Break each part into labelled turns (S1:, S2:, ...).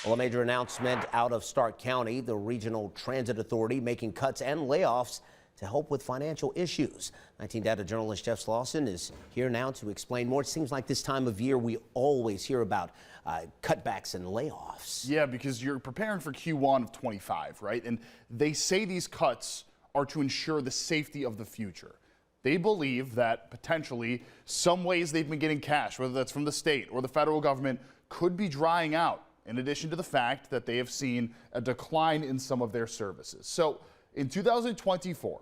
S1: Well, a major announcement out of Stark County, the Regional Transit Authority making cuts and layoffs to help with financial issues. 19 Data journalist Jeff Slauson is here now to explain more. It seems like this time of year we always hear about cutbacks and layoffs.
S2: Yeah, because you're preparing for Q1 of 25, right? And they say these cuts are to ensure the safety of the future. They believe that potentially some ways they've been getting cash, whether that's from the state or the federal government, could be drying out, in addition to the fact that they have seen a decline in some of their services. So in 2024,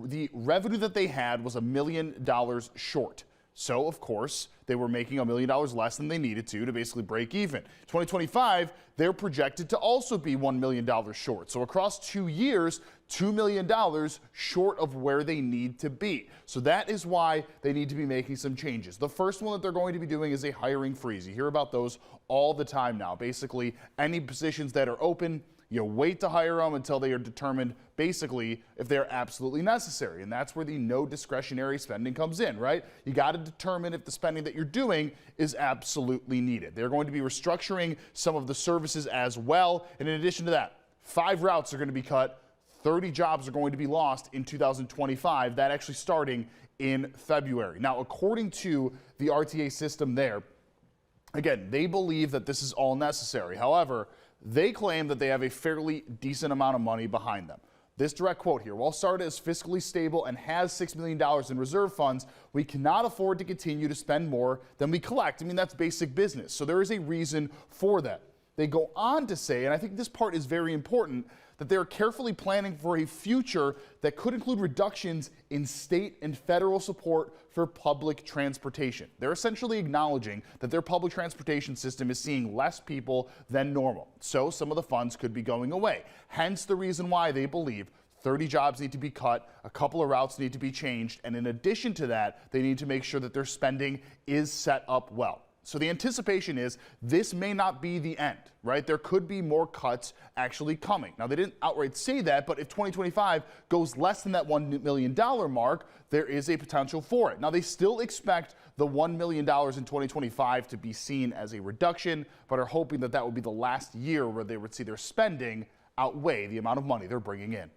S2: the revenue that they had was $1 million short. So, of course, they were making $1 million less than they needed to basically break even. 2025, they're projected to also be $1 million short. So across 2 years, $2 million short of where they need to be. So that is why they need to be making some changes. The first one that they're going to be doing is a hiring freeze. You hear about those all the time now. Basically, any positions that are open, you wait to hire them until they are determined, basically, if they're absolutely necessary. And that's where the no discretionary spending comes in, right? You got to determine if the spending that you're doing is absolutely needed. They're going to be restructuring some of the services as well. And in addition to that, 5 routes are going to be cut. 30 jobs are going to be lost in 2025, that actually starting in February. Now, according to the RTA system there, again, they believe that this is all necessary. However, they claim that they have a fairly decent amount of money behind them. This direct quote here: while SARTA is fiscally stable and has $6 million in reserve funds, we cannot afford to continue to spend more than we collect. I mean, that's basic business. So there is a reason for that. They go on to say, and I think this part is very important, that they're carefully planning for a future that could include reductions in state and federal support for public transportation. They're essentially acknowledging that their public transportation system is seeing less people than normal. So some of the funds could be going away. Hence the reason why they believe 30 jobs need to be cut, a couple of routes need to be changed, and in addition to that, they need to make sure that their spending is set up well. So the anticipation is this may not be the end, right? There could be more cuts actually coming. Now, they didn't outright say that, but if 2025 goes less than that $1 million mark, there is a potential for it. Now, they still expect the $1 million in 2025 to be seen as a reduction, but are hoping that that would be the last year where they would see their spending outweigh the amount of money they're bringing in.